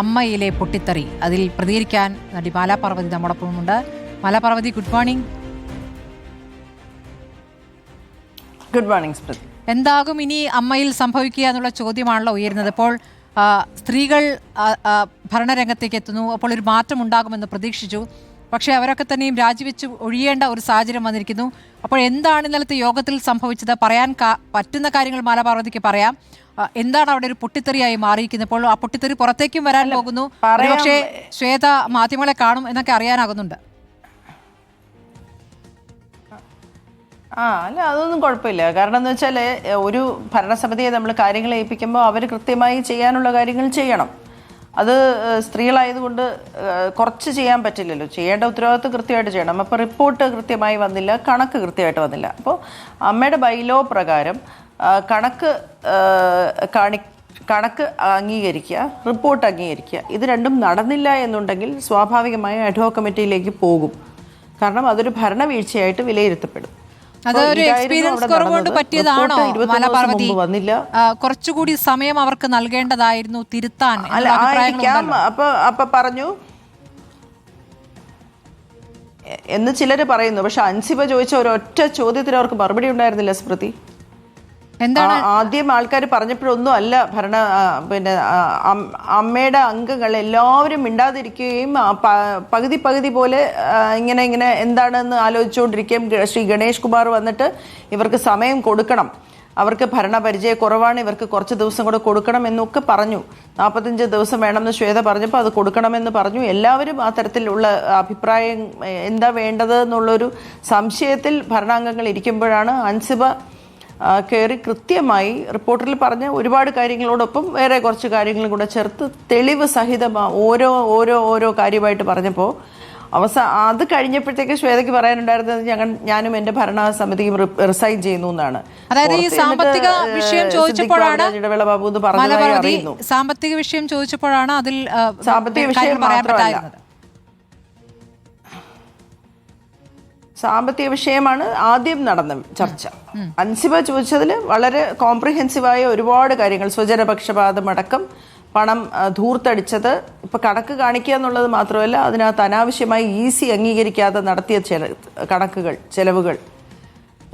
അമ്മയിലെ പൊട്ടിത്തെറി. അതിൽ പ്രതികരിക്കാൻ നടി മാലാ പാർവതി നമ്മോടൊപ്പമുണ്ട്. Mala Parvathy, good morning. Good morning Smriti. എന്താകും ഇനി അമ്മയിൽ സംഭവിക്കുക എന്നുള്ള ചോദ്യമാണല്ലോ ഉയരുന്നത്. ഇപ്പോൾ സ്ത്രീകൾ ഭരണരംഗത്തേക്ക് എത്തുന്നു, അപ്പോൾ ഒരു മാറ്റം ഉണ്ടാകുമെന്ന് പ്രതീക്ഷിച്ചു. പക്ഷേ അവരൊക്കെ തന്നെയും രാജിവെച്ച് ഒഴിയേണ്ട ഒരു സാഹചര്യം വന്നിരിക്കുന്നു. അപ്പോൾ എന്താണ് ഇന്നലത്തെ യോഗത്തിൽ സംഭവിച്ചത്? പറയാൻ പറ്റുന്ന കാര്യങ്ങൾ മാലാ പാർവതിക്ക് പറയാം. എന്താണ് അവിടെ ഒരു പൊട്ടിത്തെറിയായി മാറിയിരിക്കുന്നത്? ഇപ്പോൾ ആ പൊട്ടിത്തെറി പുറത്തേക്കും വരാൻ പോകുന്നു. പക്ഷേ ശ്വേത മാധ്യമങ്ങളെ കാണും എന്നൊക്കെ അറിയാനാകുന്നുണ്ട്. അല്ല, അതൊന്നും കുഴപ്പമില്ല. കാരണം എന്ന് വെച്ചാൽ ഒരു ഭരണസമിതിയെ നമ്മൾ കാര്യങ്ങൾ ഏൽപ്പിക്കുമ്പോൾ അവർ കൃത്യമായി ചെയ്യാനുള്ള കാര്യങ്ങൾ ചെയ്യണം. അത് സ്ത്രീകളായതുകൊണ്ട് കുറച്ച് ചെയ്യാൻ പറ്റില്ലല്ലോ. ചെയ്യേണ്ട ഉത്തരവാദിത്വം കൃത്യമായിട്ട് ചെയ്യണം. അപ്പോൾ റിപ്പോർട്ട് കൃത്യമായി വന്നില്ല, കണക്ക് കൃത്യമായിട്ട് വന്നില്ല. അപ്പോൾ അമ്മയുടെ ബൈലോ പ്രകാരം കണക്ക് അംഗീകരിക്കുക, റിപ്പോർട്ട് അംഗീകരിക്കുക, ഇത് രണ്ടും നടന്നില്ല എന്നുണ്ടെങ്കിൽ സ്വാഭാവികമായും അഡ്ഹോക് കമ്മിറ്റിയിലേക്ക് പോകും. കാരണം അതൊരു ഭരണവീഴ്ചയായിട്ട് വിലയിരുത്തപ്പെടും. അതൊരു എക്സ്പീരിയൻസ് കുറവുകൊണ്ട് പറ്റിയതാണോ മാലാ പാർവതി? കുറച്ചുകൂടി സമയം അവർക്ക് നൽകേണ്ടതായിരുന്നു തിരുത്താൻ അപ്പൊ പറഞ്ഞു എന്ന് ചിലര് പറയുന്നു. പക്ഷെ അൻസിബ ചോദിച്ച ഒരൊറ്റ ചോദ്യത്തിന് അവർക്ക് മറുപടി ഉണ്ടായിരുന്നില്ല സ്മൃതി. എന്താണ് ആദ്യം ആൾക്കാർ പറഞ്ഞപ്പോഴൊന്നും അല്ല അമ്മയുടെ അംഗങ്ങൾ എല്ലാവരും മിണ്ടാതിരിക്കുകയും പകുതി പോലെ ഇങ്ങനെ എന്താണെന്ന് ആലോചിച്ചുകൊണ്ടിരിക്കുകയും ശ്രീ ഗണേഷ് കുമാർ വന്നിട്ട് ഇവർക്ക് സമയം കൊടുക്കണം, അവർക്ക് ഭരണപരിചയ കുറവാണ്, ഇവർക്ക് കുറച്ച് ദിവസം കൂടെ കൊടുക്കണം എന്നൊക്കെ പറഞ്ഞു. 45 ദിവസം വേണമെന്ന് ശ്വേത പറഞ്ഞപ്പോൾ അത് കൊടുക്കണമെന്ന് പറഞ്ഞു. എല്ലാവരും ആ തരത്തിലുള്ള അഭിപ്രായം എന്താ വേണ്ടത് എന്നുള്ളൊരു സംശയത്തിൽ ഭരണാംഗങ്ങൾ ഇരിക്കുമ്പോഴാണ് അൻസിബ കയറി കൃത്യമായി റിപ്പോർട്ടിൽ പറഞ്ഞ ഒരുപാട് കാര്യങ്ങളോടൊപ്പം വേറെ കുറച്ച് കാര്യങ്ങളും കൂടെ ചേർത്ത് തെളിവ് സഹിതം ഓരോ കാര്യമായിട്ട് പറഞ്ഞപ്പോൾ അത് കഴിഞ്ഞപ്പോഴത്തേക്ക് ശ്വേതയ്ക്ക് പറയാനുണ്ടായിരുന്നത് ഞാനും എന്റെ ഭരണസമിതിയും റിസൈൻ ചെയ്യുന്നു എന്നാണ്. അതായത് ഈ സാമ്പത്തിക വിഷയം ചോദിച്ചപ്പോഴാണ് ബാബു എന്ന് പറഞ്ഞതായി അറിയുന്നു. സാമ്പത്തിക വിഷയം ചോദിച്ചപ്പോഴാണ് അതിൽ സാമ്പത്തിക വിഷയം മാത്രമല്ല, സാമ്പത്തിക വിഷയമാണ് ആദ്യം നടന്ന ചർച്ച. അൻസിബ ചോദിച്ചതിൽ വളരെ കോംപ്രിഹെൻസീവായ ഒരുപാട് കാര്യങ്ങൾ, സ്വജനപക്ഷപാതമടക്കം പണം ധൂർത്തടിച്ചത്, ഇപ്പൊ കണക്ക് കാണിക്കുക എന്നുള്ളത് മാത്രമല്ല, അതിനകത്ത് അനാവശ്യമായി ഈസി അംഗീകരിക്കാതെ നടത്തിയ കണക്കുകൾ, ചെലവുകൾ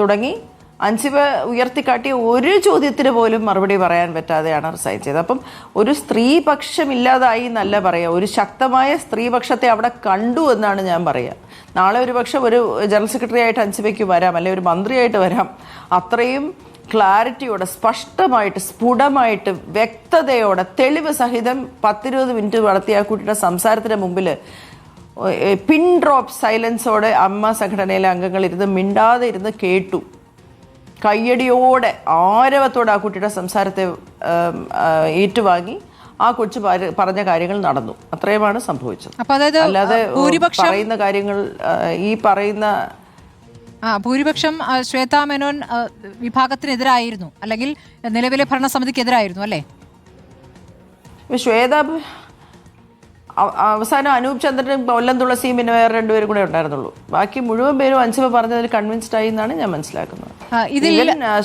തുടങ്ങി അൻസിബ ഉയർത്തിക്കാട്ടിയ ഒരു ചോദ്യത്തിന് പോലും മറുപടി പറയാൻ പറ്റാതെയാണ് റിസൈൻ ചെയ്തത്. അപ്പം ഒരു സ്ത്രീപക്ഷം ഇല്ലാതായി എന്നല്ല പറയുക, ഒരു ശക്തമായ സ്ത്രീപക്ഷത്തെ അവിടെ കണ്ടു എന്നാണ് ഞാൻ പറയുക. നാളെ ഒരു പക്ഷെ ഒരു ജനറൽ സെക്രട്ടറി ആയിട്ട് അൻസിബയ്ക്ക് വരാം, അല്ലെങ്കിൽ ഒരു മന്ത്രിയായിട്ട് വരാം. അത്രയും ക്ലാരിറ്റിയോടെ, സ്പഷ്ടമായിട്ട്, സ്ഫുടമായിട്ട്, വ്യക്തതയോടെ, തെളിവ് സഹിതം 10-20 മിനിറ്റ് നടത്തിയ ആ കുട്ടിയുടെ സംസാരത്തിന് മുമ്പിൽ പിൻ ഡ്രോപ്പ് സൈലൻസോടെ അമ്മ സംഘടനയിലെ അംഗങ്ങൾ ഇരുന്ന് മിണ്ടാതെ ഇരുന്ന് കേട്ടു. കയ്യടിയോടെ, ആരവത്തോടെ ആ കുട്ടിയുടെ സംസാരത്തെ ഏറ്റുവാങ്ങി ആ കൊച്ചു പറഞ്ഞ കാര്യങ്ങൾ നടന്നു. അത്രയുമാണ് സംഭവിച്ചത്. അല്ലാതെ പറയുന്ന കാര്യങ്ങൾ ഈ പറയുന്ന ഭൂരിപക്ഷം ശ്വേതാ മേനോൻ വിഭാഗത്തിനെതിരായിരുന്നു, അല്ലെങ്കിൽ നിലവിലെ ഭരണസമിതിക്കെതിരായിരുന്നു അല്ലേ? ശ്വേത അവസാനം അനൂപ് ചന്ദ്രനും കൊല്ലം തുളസിയും പിന്നെ വേറെ 2 പേരും കൂടെ ഉണ്ടായിരുന്നുള്ളൂ. ബാക്കി മുഴുവൻ പേരും അൻസിബ പറഞ്ഞതിൽ കൺവിൻസ്ഡ് ആയി എന്നാണ് ഞാൻ മനസ്സിലാക്കുന്നത്.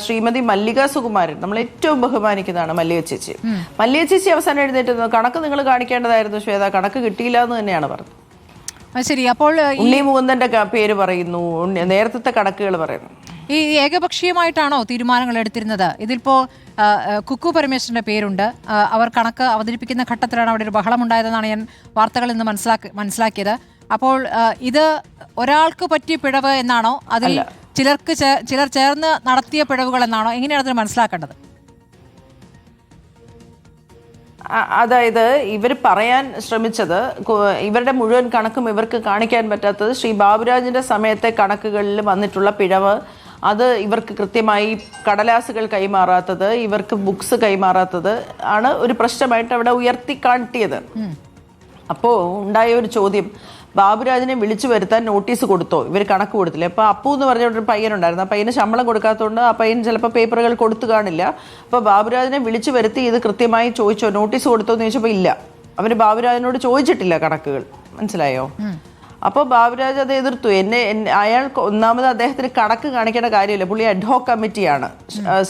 ശ്രീമതി മല്ലിക സുകുമാരൻ, നമ്മൾ ഏറ്റവും ബഹുമാനിക്കുന്നതാണ് മല്ലിക ചേച്ചി. മല്ലിക ചേച്ചി അവസാനം എഴുന്നേറ്റ് കണക്ക് നിങ്ങൾ കാണിക്കേണ്ടതായിരുന്നു ശ്വേത, കണക്ക് കിട്ടിയില്ല എന്ന് തന്നെയാണ് പറഞ്ഞത്. ശരി, അപ്പോൾ ഉണ്ണി മുകുന്ദന്റെ പേര് പറയുന്നു, നേരത്തെ കണക്കുകൾ പറയുന്നു. ഈ ഏകപക്ഷീയമായിട്ടാണോ തീരുമാനങ്ങൾ എടുത്തിരുന്നത്? ഇതിപ്പോ കുക്കു പരമേശ്വരന്റെ പേരുണ്ട്. അവർ കണക്ക് അവതരിപ്പിക്കുന്ന ഘട്ടത്തിലാണ് അവിടെ ഒരു ബഹളമുണ്ടായതെന്നാണ് ഞാൻ വാർത്തകളിൽ നിന്ന് മനസ്സിലാക്കിയത്. അപ്പോൾ ഇത് ഒരാൾക്ക് പറ്റിയ പിഴവ് എന്നാണോ, അതിൽ ചിലർ ചേർന്ന് നടത്തിയ പിഴവുകൾ എന്നാണോ, എങ്ങനെയാണ് അതിന് മനസ്സിലാക്കേണ്ടത്? അതായത് ഇവർ പറയാൻ ശ്രമിച്ചത്, ഇവരുടെ മുഴുവൻ കണക്കും ഇവർക്ക് കാണിക്കാൻ പറ്റാത്തത് ശ്രീ ബാബുരാജിന്റെ സമയത്തെ കണക്കുകളിൽ വന്നിട്ടുള്ള പിഴവ്, അത് ഇവർക്ക് കൃത്യമായി കടലാസുകൾ കൈമാറാത്തത്, ഇവർക്ക് ബുക്സ് കൈമാറാത്തത് ആണ് ഒരു പ്രശ്നമായിട്ട് അവിടെ ഉയർത്തിക്കാട്ടിയത്. അപ്പോൾ ഉണ്ടായ ഒരു ചോദ്യം, ബാബുരാജിനെ വിളിച്ചു വരുത്താൻ നോട്ടീസ് കൊടുത്തോ? ഇവർ കണക്ക് കൊടുത്തില്ല. അപ്പോൾ അപ്പു എന്ന് പറഞ്ഞൊരു പയ്യനുണ്ടായിരുന്നു. ആ പയ്യന് ശമ്പളം കൊടുക്കാത്തതുകൊണ്ട് ആ പയ്യൻ ചിലപ്പോൾ പേപ്പറുകൾ കൊടുത്തു കാണില്ല. അപ്പോൾ ബാബുരാജിനെ വിളിച്ചു വരുത്തി ഇത് കൃത്യമായി ചോദിച്ചോ, നോട്ടീസ് കൊടുത്തോ എന്ന് ചോദിച്ചപ്പോൾ ഇല്ല, അവർ ബാബുരാജിനോട് ചോദിച്ചിട്ടില്ല കണക്കുകൾ. മനസ്സിലായോ? അപ്പോൾ ബാബുരാജ് അത് എതിർത്തു. അയാൾ ഒന്നാമത് അദ്ദേഹത്തിന് കണക്ക് കാണിക്കേണ്ട കാര്യമില്ല, പുള്ളി അഡ്ഹോക് കമ്മിറ്റിയാണ്.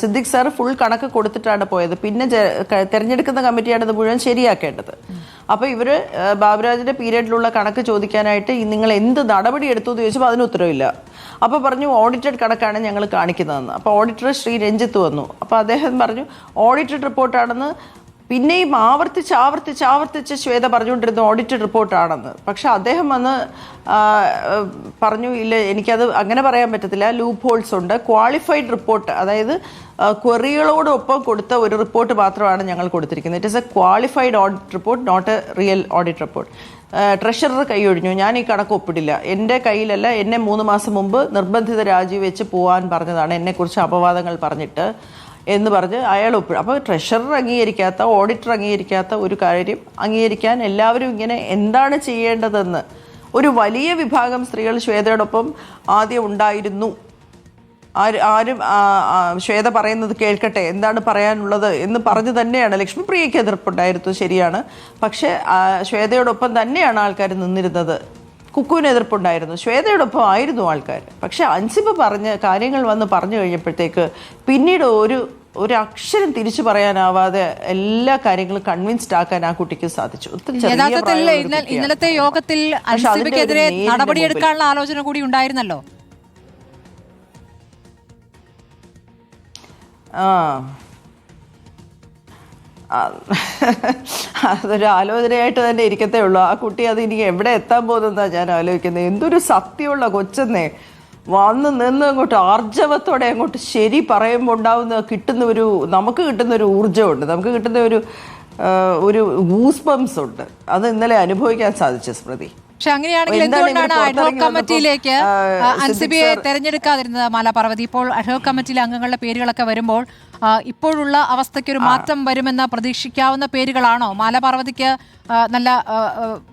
സിദ്ദിഖ് സാർ ഫുൾ കണക്ക് കൊടുത്തിട്ടാണ് പോയത്, പിന്നെ തെരഞ്ഞെടുക്കുന്ന കമ്മിറ്റിയാണ് ഇത് മുഴുവൻ ശരിയാക്കേണ്ടത്. അപ്പോൾ ഇവർ ബാബുരാജിന്റെ പീരീഡിലുള്ള കണക്ക് ചോദിക്കാനായിട്ട് നിങ്ങൾ എന്ത് നടപടി എടുത്തു എന്ന് ചോദിച്ചപ്പോൾ അതിന് ഉത്തരവില്ല. അപ്പോൾ പറഞ്ഞു ഓഡിറ്റഡ് കണക്കാണ് ഞങ്ങൾ കാണിക്കുന്നതെന്ന്. അപ്പോൾ ഓഡിറ്റർ ശ്രീ രഞ്ജിത്ത് വന്നു. അപ്പോൾ അദ്ദേഹം പറഞ്ഞു ഓഡിറ്റഡ് റിപ്പോർട്ടാണെന്ന്. പിന്നെയും ആവർത്തിച്ച് ശ്വേത പറഞ്ഞുകൊണ്ടിരുന്ന ഓഡിറ്റഡ് റിപ്പോർട്ടാണെന്ന്. പക്ഷെ അദ്ദേഹം വന്ന് പറഞ്ഞു ഇല്ല, എനിക്കത് അങ്ങനെ പറയാൻ പറ്റത്തില്ല, ലൂപ്പ് ഹോൾസ് ഉണ്ട്, ക്വാളിഫൈഡ് റിപ്പോർട്ട്, അതായത് ക്വറികളോടൊപ്പം കൊടുത്ത ഒരു റിപ്പോർട്ട് മാത്രമാണ് ഞങ്ങൾ കൊടുത്തിരിക്കുന്നത്. It is a qualified audit report, not a real audit report. Treasurer കൈയൊഴിഞ്ഞു, ഞാൻ ഈ കണക്ക് ഒപ്പിടില്ല, എൻ്റെ കയ്യിലല്ല, എന്നെ 3 മാസം മുമ്പ് നിർബന്ധിത രാജിവെച്ച് പോകാൻ പറഞ്ഞതാണ്, എന്നെക്കുറിച്ച് അപവാദങ്ങൾ പറഞ്ഞിട്ട് എന്ന് പറഞ്ഞ് അയാൾ ഒപ്പിടും. അപ്പോൾ ട്രഷറർ അംഗീകരിക്കാത്ത, ഓഡിറ്റർ അംഗീകരിക്കാത്ത ഒരു കാര്യം അംഗീകരിക്കാൻ എല്ലാവരും ഇങ്ങനെ എന്താണ് ചെയ്യേണ്ടതെന്ന്. ഒരു വലിയ വിഭാഗം സ്ത്രീകൾ ശ്വേതയോടൊപ്പം ആദ്യം ഉണ്ടായിരുന്നു. ആരും ശ്വേത പറയുന്നത് കേൾക്കട്ടെ, എന്താണ് പറയാനുള്ളത് എന്ന് പറഞ്ഞു തന്നെയാണ്. ലക്ഷ്മിപ്രിയയ്ക്ക് എതിർപ്പുണ്ടായിരുന്നു, ശരിയാണ്. പക്ഷേ ശ്വേതയോടൊപ്പം തന്നെയാണ് ആൾക്കാർ നിന്നിരുന്നത്. കുക്കുവിന് എതിർപ്പുണ്ടായിരുന്നു, ശ്വേതയോടൊപ്പം ആയിരുന്നു ആൾക്കാർ. പക്ഷെ അൻസിബ കാര്യങ്ങൾ വന്ന് പറഞ്ഞു കഴിഞ്ഞപ്പോഴത്തേക്ക് പിന്നീട് ഒരു അക്ഷരം തിരിച്ചു പറയാനാവാതെ എല്ലാ കാര്യങ്ങളും കൺവിൻസ്ഡ് ആക്കാൻ ആ കുട്ടിക്ക് സാധിച്ചു. ഇന്നലത്തെ യോഗത്തിൽ അൻസിബയ്ക്കെതിരെ നടപടിയെടുക്കാനുള്ള ആലോചന കൂടി ഉണ്ടായിരുന്നല്ലോ. അതൊരു ആലോചനയായിട്ട് തന്നെ ഇരിക്കത്തേ ഉള്ളൂ. ആ കുട്ടി അത് ഇനി എവിടെ എത്താൻ പോകുന്നതാണ് ഞാൻ ആലോചിക്കുന്നത്. എന്തൊരു സത്യമുള്ള കൊച്ചെന്നേ, വന്ന് നിന്ന് അങ്ങോട്ട് ആർജവത്തോടെ അങ്ങോട്ട് ശരി പറയുമ്പോൾ നമുക്ക് കിട്ടുന്ന ഒരു ഊർജ്ജമുണ്ട്, നമുക്ക് കിട്ടുന്ന ഒരു ഗൂസ്ബംസ് ഉണ്ട്. അത് ഇന്നലെ അനുഭവിക്കാൻ സാധിച്ചു സ്മൃതി. പക്ഷെ അങ്ങനെയാണെങ്കിൽ എന്തുകൊണ്ടാണ് അഡ്ഹോക് കമ്മിറ്റിയിലേക്ക് അൻസിബയെ തെരഞ്ഞെടുക്കാതിരുന്നത് മാലാപാർവതി? ഇപ്പോൾ അഡ്ഹോക് കമ്മിറ്റിയിലെ അംഗങ്ങളുടെ പേരുകളൊക്കെ വരുമ്പോൾ ഇപ്പോഴുള്ള അവസ്ഥയ്ക്ക് ഒരു മാറ്റം വരുമെന്ന് പ്രതീക്ഷിക്കാവുന്ന പേരുകളാണോ? മാലാപാർവതിക്ക് നല്ല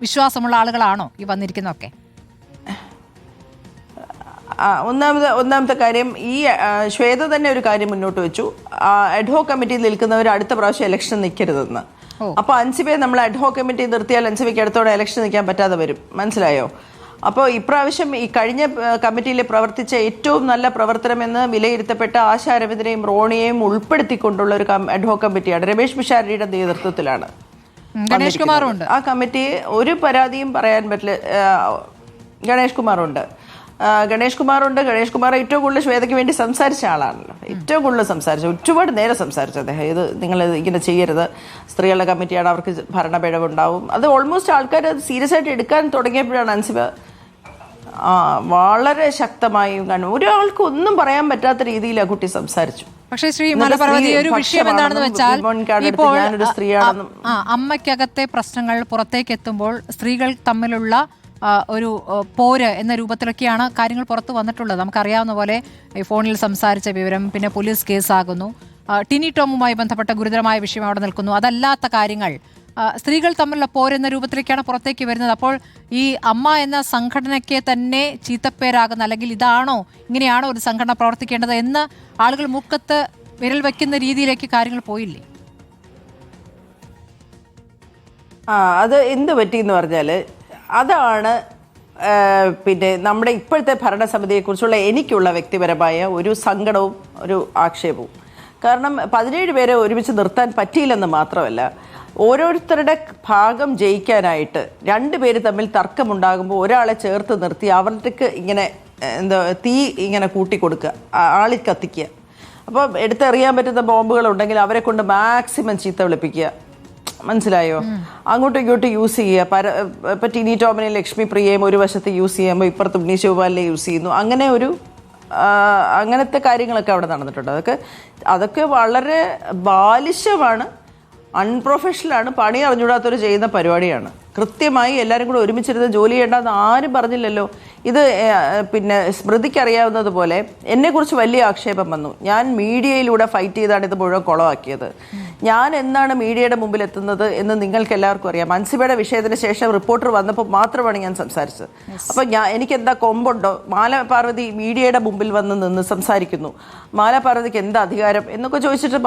വിശ്വാസമുള്ള ആളുകളാണോ ഈ വന്നിരിക്കുന്നതൊക്കെ? ഒന്നാമത്തെ കാര്യം, ഈ ശ്വേത തന്നെ ഒരു കാര്യം മുന്നോട്ട് വെച്ചു, അഡ്ഹോക് കമ്മിറ്റിയിൽ നിൽക്കുന്നവർ അടുത്ത പ്രാവശ്യം ഇലക്ഷൻ നിൽക്കരുതെന്ന്. അപ്പോൾ അൻസിബയെ നമ്മൾ അഡ്ഹോക് കമ്മിറ്റി നിർത്തിയാൽ അൻസിബയ്ക്ക് അടുത്തോടെ ഇലക്ഷൻ നിൽക്കാൻ പറ്റാതെ വരും, മനസ്സിലായോ? അപ്പോൾ ഇപ്രാവശ്യം ഈ കഴിഞ്ഞ കമ്മിറ്റിയിൽ പ്രവർത്തിച്ച ഏറ്റവും നല്ല പ്രവർത്തനമെന്ന് വിലയിരുത്തപ്പെട്ട ആശാ അരവിന്ദനെയും റോണിയെയും ഉൾപ്പെടുത്തിക്കൊണ്ടുള്ള ഒരു അഡ്ഹോക് കമ്മിറ്റിയാണ്. രമേശ് പിഷാരടിയുടെ നേതൃത്വത്തിലാണ്. ഗണേഷ് കുമാറുണ്ട് ആ കമ്മിറ്റി. ഒരു പരാതിയും പറയാൻ പറ്റില്ല. ഗണേഷ് കുമാറുണ്ട്. ഗണേഷ് കുമാർ ഏറ്റവും കൂടുതൽ ശ്വേതയ്ക്ക് വേണ്ടി സംസാരിച്ച ആളാണല്ലോ, ഏറ്റവും കൂടുതൽ സംസാരിച്ച, ഒരുപാട് നേരം സംസാരിച്ചു അദ്ദേഹം. ഇത് നിങ്ങൾ ഇങ്ങനെ ചെയ്യരുത്, സ്ത്രീകളുടെ കമ്മിറ്റിയാണ്, അവർക്ക് ഭരണപിഴവുണ്ടാവും. അത് ഓൾമോസ്റ്റ് ആൾക്കാർ അത് സീരിയസ് ആയിട്ട് എടുക്കാൻ തുടങ്ങിയപ്പോഴാണ് അൻസിബ വളരെ ശക്തമായും കാണും. ഒരാൾക്ക് ഒന്നും പറയാൻ പറ്റാത്ത രീതിയിൽ ആ കുട്ടി സംസാരിച്ചു. പക്ഷേ ശ്രീ മാലാപാർവതി, ഒരു വിഷയം എന്താണെന്ന് വെച്ചാൽ ഇപ്പോൾ അമ്മയ്ക്കകത്തെ പ്രശ്നങ്ങൾ പുറത്തേക്ക് എത്തുമ്പോൾ സ്ത്രീകൾ തമ്മിലുള്ള ഒരു പോര് എന്ന രൂപത്തിലൊക്കെയാണ് കാര്യങ്ങൾ പുറത്തു വന്നിട്ടുള്ളത്. നമുക്കറിയാവുന്ന പോലെ ഫോണിൽ സംസാരിച്ച വിവരം, പിന്നെ പോലീസ് കേസാകുന്നു, ടിനി ടോമുമായി ബന്ധപ്പെട്ട ഗുരുതരമായ വിഷയം അവിടെ നിൽക്കുന്നു. അതല്ലാത്ത കാര്യങ്ങൾ സ്ത്രീകൾ തമ്മിലുള്ള പോരെന്ന രൂപത്തിലേക്കാണ് പുറത്തേക്ക് വരുന്നത്. അപ്പോൾ ഈ അമ്മ എന്ന സംഘടനയ്ക്ക് തന്നെ ചീത്തപ്പേരാകുന്ന, അല്ലെങ്കിൽ ഇങ്ങനെയാണോ ഒരു സംഘടന പ്രവർത്തിക്കേണ്ടത് എന്ന് ആളുകൾ മുക്കത്ത് വിരൽ വയ്ക്കുന്ന രീതിയിലേക്ക് കാര്യങ്ങൾ പോയില്ലേ? അത് എന്ത് പറ്റിയെന്ന് പറഞ്ഞാൽ അതാണ് പിന്നെ നമ്മുടെ ഇപ്പോഴത്തെ ഭരണസമിതിയെക്കുറിച്ചുള്ള എനിക്കുള്ള വ്യക്തിപരമായ ഒരു സങ്കടവും ഒരു ആക്ഷേപവും. കാരണം 17 പേരെ ഒരുമിച്ച് നിർത്താൻ പറ്റിയില്ലെന്ന് മാത്രമല്ല, ഓരോരുത്തരുടെ ഭാഗം ജയിക്കാനായിട്ട് 2 പേര് തമ്മിൽ തർക്കമുണ്ടാകുമ്പോൾ ഒരാളെ ചേർത്ത് നിർത്തി അവർക്ക് ഇങ്ങനെ തീ ഇങ്ങനെ കൂട്ടിക്കൊടുക്കുക, ആളിൽ കത്തിക്കുക. അപ്പോൾ എടുത്തെറിയാൻ പറ്റുന്ന ബോംബുകളുണ്ടെങ്കിൽ അവരെ കൊണ്ട് മാക്സിമം ചീത്ത വിളിപ്പിക്കുക, മനസ്സിലായോ? അങ്ങോട്ടും ഇങ്ങോട്ടും യൂസ് ചെയ്യുക. ഇപ്പം ടിനി ടോമിനെയും ലക്ഷ്മിപ്രിയയും ഒരു വശത്ത് യൂസ് ചെയ്യുമ്പോൾ ഇപ്പുറത്ത് ഉണ്ണി ശിവപാലിനെ യൂസ് ചെയ്യുന്നു. അങ്ങനത്തെ കാര്യങ്ങളൊക്കെ അവിടെ നടന്നിട്ടുണ്ട്. അതൊക്കെ വളരെ ബാലിശമാണ്, അൺപ്രൊഫഷണലാണ്, പണി അറിഞ്ഞുകൂടാത്തവർ ചെയ്യുന്ന പരിപാടിയാണ്. കൃത്യമായി എല്ലാവരും കൂടെ ഒരുമിച്ചിരുന്ന് ജോലി ചെയ്യേണ്ടെന്ന് ആരും പറഞ്ഞില്ലല്ലോ. ഇത് പിന്നെ സ്മൃതിക്ക് അറിയാവുന്നതുപോലെ എന്നെക്കുറിച്ച് വലിയ ആക്ഷേപം വന്നു. ഞാൻ മീഡിയയിലൂടെ ഫൈറ്റ് ചെയ്താണ് ഇത് മുഴുവൻ കുളമാക്കിയത്. ഞാൻ എന്നാണ് മീഡിയയുടെ മുമ്പിൽ എത്തുന്നത് എന്ന് നിങ്ങൾക്ക് എല്ലാവർക്കും അറിയാം. അൻസിബയുടെ വിഷയത്തിന് ശേഷം റിപ്പോർട്ടർ വന്നപ്പോൾ മാത്രമാണ് ഞാൻ സംസാരിച്ചത്. അപ്പോൾ എനിക്ക് എന്താ കൊമ്പുണ്ടോ? മാലാപാർവതി മീഡിയയുടെ മുമ്പിൽ നിന്ന് സംസാരിക്കുന്നു, മാലാപാർവതിക്ക് എന്താ അധികാരം എന്നൊക്കെ ചോദിച്ചിട്ട്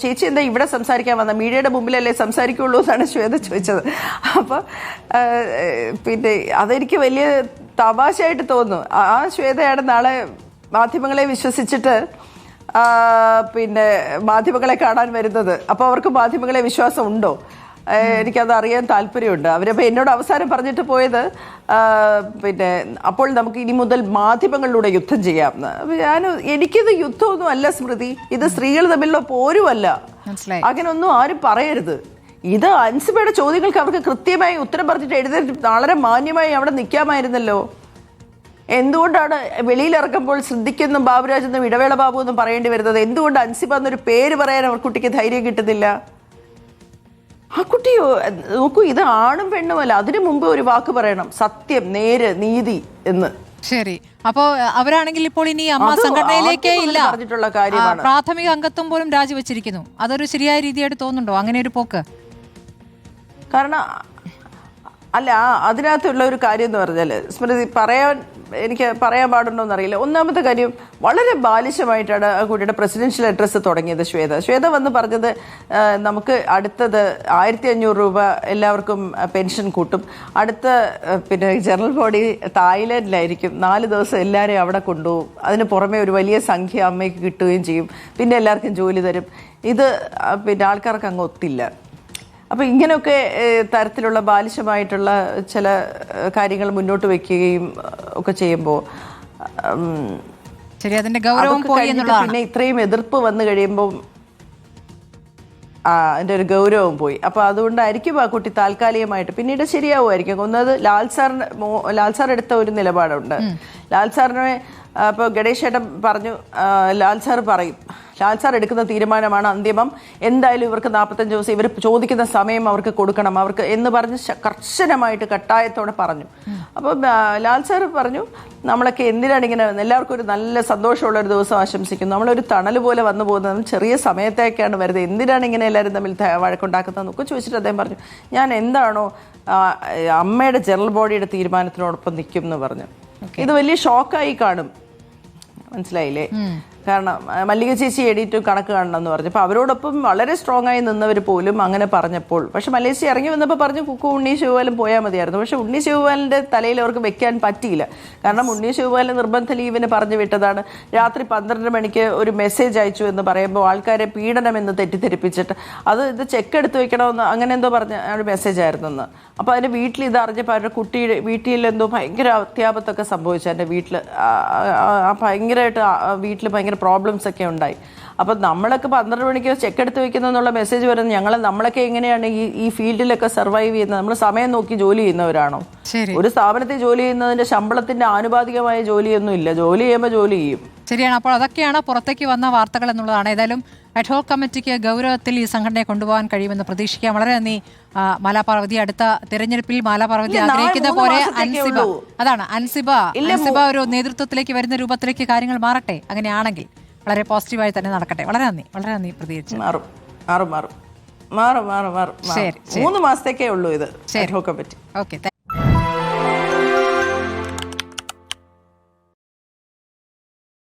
ചേച്ചി എന്താ ഇവിടെ സംസാരിക്കാൻ വന്ന, മീഡിയയുടെ മുമ്പിലല്ലേ സംസാരിക്കുള്ളൂ എന്നാണ് ശ്വേത ചോദിച്ചത്. അപ്പോൾ പിന്നെ അതെനിക്ക് വലിയ തമാശയായിട്ട് തോന്നുന്നു. ആ ശ്വേതയാണ് നാളെ മാധ്യമങ്ങളെ വിശ്വസിച്ചിട്ട് പിന്നെ മാധ്യമങ്ങളെ കാണാൻ വരുന്നത്. അപ്പോൾ അവർക്ക് മാധ്യമങ്ങളെ വിശ്വാസം ഉണ്ടോ? എനിക്കത് അറിയാൻ താല്പര്യമുണ്ട്. അവരപ്പോൾ എന്നോട് അവസാനം പറഞ്ഞിട്ട് പോയത് പിന്നെ അപ്പോൾ നമുക്ക് ഇനി മുതൽ മാധ്യമങ്ങളിലൂടെ യുദ്ധം ചെയ്യാമെന്ന്. എനിക്കിത് യുദ്ധമൊന്നും അല്ല സ്മൃതി, ഇത് സ്ത്രീകൾ തമ്മിലുള്ള പോരുമല്ല, അങ്ങനൊന്നും ആരും പറയരുത്. ഇത് അൻസിബയുടെ ചോദ്യങ്ങൾക്ക് അവർക്ക് കൃത്യമായി ഉത്തരം പറഞ്ഞിട്ട് എഴുതി വളരെ മാന്യമായി അവിടെ നിൽക്കാമായിരുന്നല്ലോ. എന്തുകൊണ്ടാണ് വെളിയിലിറക്കുമ്പോൾ ശ്രദ്ധിക്കുന്ന ബാബുരാജ് എന്നും ഇടവേള ബാബു എന്നും പറയേണ്ടി വരുന്നത്? എന്തുകൊണ്ട് അൻസിബ എന്നൊരു പേര് പറയാൻ അവർ കുട്ടിക്ക് ധൈര്യം കിട്ടുന്നില്ല? ആ കുട്ടിയോ നോക്കൂ, ഇത് ആണും പെണ്ണുമല്ല, അതിനു മുമ്പ് ഒരു വാക്ക് പറയണം, സത്യം, നേര്, നീതി എന്ന്. ശരി, അപ്പോ അവരാണെങ്കിൽ ഇപ്പോൾ ഇനി അമ്മ സംഘടനയിലേക്കേ ഇല്ല, പറഞ്ഞിട്ടുള്ള കാര്യമാണ്. പ്രാഥമിക അംഗത്വം പോലും രാജിവെച്ചിരിക്കുന്നു. അതൊരു ശരിയായ രീതിയായിട്ട് തോന്നുന്നുണ്ടോ അങ്ങനെ ഒരു പോക്ക്? കാരണം അല്ല, അതിനകത്തുള്ള ഒരു കാര്യം എന്ന് പറഞ്ഞാൽ സ്മൃതി എനിക്ക് പറയാൻ പാടുണ്ടോ എന്നറിയില്ല. ഒന്നാമത്തെ കാര്യം, വളരെ ബാലിശമായിട്ടാണ് ആ കുട്ടിയുടെ പ്രസിഡൻഷ്യൽ അഡ്രസ്സ് തുടങ്ങിയത്. ശ്വേത വന്ന് പറഞ്ഞത് നമുക്ക് അടുത്തത് 1500 രൂപ എല്ലാവർക്കും പെൻഷൻ കൂട്ടും, അടുത്ത പിന്നെ ജനറൽ ബോഡി തായ്ലൻഡിലായിരിക്കും, 4 ദിവസം എല്ലാവരെയും അവിടെ കൊണ്ടുപോകും, അതിന് പുറമെ ഒരു വലിയ സംഖ്യ അമ്മയ്ക്ക് കിട്ടുകയും ചെയ്യും, പിന്നെ എല്ലാവർക്കും ജോലി തരും. ഇത് പിന്നെ ആൾക്കാർക്ക് അങ്ങ് ഒത്തില്ല. അപ്പോൾ ഇങ്ങനെയൊക്കെ തരത്തിലുള്ള ബാലിശമായിട്ടുള്ള ചില കാര്യങ്ങൾ മുന്നോട്ട് വെക്കുകയും ഒക്കെ ചെയ്യുമ്പോൾ പിന്നെ ഇത്രയും എതിർപ്പ് വന്നു കഴിയുമ്പോൾ അതിൻ്റെ ഒരു ഗൗരവം പോയി. അപ്പോൾ അതുകൊണ്ടായിരിക്കും ആ കുട്ടി താൽക്കാലികമായിട്ട്, പിന്നീട് ശരിയാവുമായിരിക്കും. ഒന്നത് ലാൽ സാർ എടുത്ത ഒരു നിലപാടുണ്ട്. ലാൽ സാറിനെ ഇപ്പോൾ ഗണേഷ് ചേട്ടൻ പറഞ്ഞു, ലാൽ സാർ എടുക്കുന്ന തീരുമാനമാണ് അന്തിമം, എന്തായാലും ഇവർക്ക് 45 ദിവസം ഇവർ ചോദിക്കുന്ന സമയം അവർക്ക് കൊടുക്കണം അവർക്ക് എന്ന് പറഞ്ഞ് കർശനമായിട്ട് കട്ടായത്തോടെ പറഞ്ഞു. അപ്പോൾ ലാൽ സാർ പറഞ്ഞു, നമ്മളൊക്കെ എന്തിനാണ് ഇങ്ങനെ, എല്ലാവർക്കും ഒരു നല്ല സന്തോഷമുള്ള ഒരു ദിവസം ആശംസിക്കുന്നു, നമ്മളൊരു തണൽ പോലെ വന്നു പോകുന്നത്, ചെറിയ സമയത്തേക്കാണ് വരുന്നത്, എന്തിനാണ് ഇങ്ങനെ എല്ലാവരും തമ്മിൽ വഴക്കുണ്ടാക്കുന്നതെന്നൊക്കെ ചോദിച്ചിട്ട് അദ്ദേഹം പറഞ്ഞു, ഞാൻ എന്താണോ അമ്മയുടെ ജനറൽ ബോഡിയുടെ തീരുമാനത്തിനോടൊപ്പം നിൽക്കും എന്ന് പറഞ്ഞു. ഇത് വലിയ ഷോക്കായി കാണും, മനസ്സിലായില്ലേ? കാരണം മല്ലിക ചേച്ചി എഡിറ്റും കണക്ക് കാണണം എന്ന് പറഞ്ഞു. അപ്പോൾ അവരോടൊപ്പം വളരെ സ്ട്രോങ് ആയി നിന്നവർ പോലും അങ്ങനെ പറഞ്ഞപ്പോൾ, പക്ഷെ മല്ലിക ചേച്ചി ഇറങ്ങി വന്നപ്പോൾ പറഞ്ഞു കുക്കു ഉണ്ണി ശിവപാലും പോയാൽ മതിയായിരുന്നു. പക്ഷെ ഉണ്ണി ശിവപാലിൻ്റെ തലയിൽ അവർക്ക് വെക്കാൻ പറ്റിയില്ല. കാരണം ഉണ്ണി ശിവപാലിന് നിർബന്ധ ലീവിന് പറഞ്ഞു വിട്ടതാണ്. രാത്രി 12 മണിക്ക് ഒരു മെസ്സേജ് അയച്ചു എന്ന് പറയുമ്പോൾ ആൾക്കാരെ പീഡനമെന്ന് തെറ്റിദ്ധരിപ്പിച്ചിട്ട് ഇത് ചെക്ക് എടുത്ത് വെക്കണമെന്ന് അങ്ങനെ എന്തോ പറഞ്ഞ ഒരു മെസ്സേജ് ആയിരുന്നു എന്ന്. അപ്പോൾ അതിൻ്റെ വീട്ടിൽ ഇത് അറിഞ്ഞപ്പോൾ അവരുടെ കുട്ടിയുടെ വീട്ടിൽ എന്തോ ഭയങ്കര അത്യാപത്തൊക്കെ സംഭവിച്ചു. എൻ്റെ വീട്ടിൽ ഭയങ്കരമായിട്ട് വീട്ടിൽ ഭയങ്കര പ്രോബ്ലംസ് ഒക്കെ ഉണ്ടായി. അപ്പോൾ നമ്മളൊക്കെ 12 മണിക്ക് ചെക്ക് എടുത്ത് വെക്കുന്നു എന്നുള്ള മെസ്സേജ് വരുന്നത് നമ്മളൊക്കെ എങ്ങനെയാണ് ഈ ഫീൽഡിലൊക്കെ സർവൈവ് ചെയ്യുന്നത്? നമ്മൾ സമയം നോക്കി ജോലി ചെയ്യുന്നവരാണോ? ഒരു സ്ഥാപനത്തിൽ ജോലി ചെയ്യുന്നതിന്റെ ശമ്പളത്തിന്റെ ആനുപാതികമായ ജോലിയൊന്നും ഇല്ല, ജോലി ചെയ്യുമ്പോൾ ജോലി ചെയ്യും. ശരിയാണ്. അപ്പോൾ അതൊക്കെയാണ് പുറത്തേക്ക് വന്ന വാർത്തകൾ എന്നുള്ളതാണ്. ഏതായാലും അഡ്ഹോക് കമ്മിറ്റിക്ക് ഗൗരവത്തിൽ ഈ സംഘടനയെ കൊണ്ടുപോകാൻ കഴിയുമെന്ന് പ്രതീക്ഷിക്കാം. വളരെ നന്ദി മാലാപാർവതി. അടുത്ത തെരഞ്ഞെടുപ്പിൽ മാലാപാർവതി ആഗ്രഹിക്കുന്ന പോലെ അൻസിബ ഒരു നേതൃത്വത്തിലേക്ക് വരുന്ന രൂപത്തിലേക്ക് കാര്യങ്ങൾ മാറട്ടെ. അങ്ങനെയാണെങ്കിൽ വളരെ പോസിറ്റീവായി തന്നെ നടക്കട്ടെ. വളരെ നന്ദി പ്രതികരിച്ചു. മാറും 3 മാസത്തേക്കേ ഉള്ളൂ ഇത് അഡ്ഹോക് കമ്മിറ്റി. ഓക്കെ.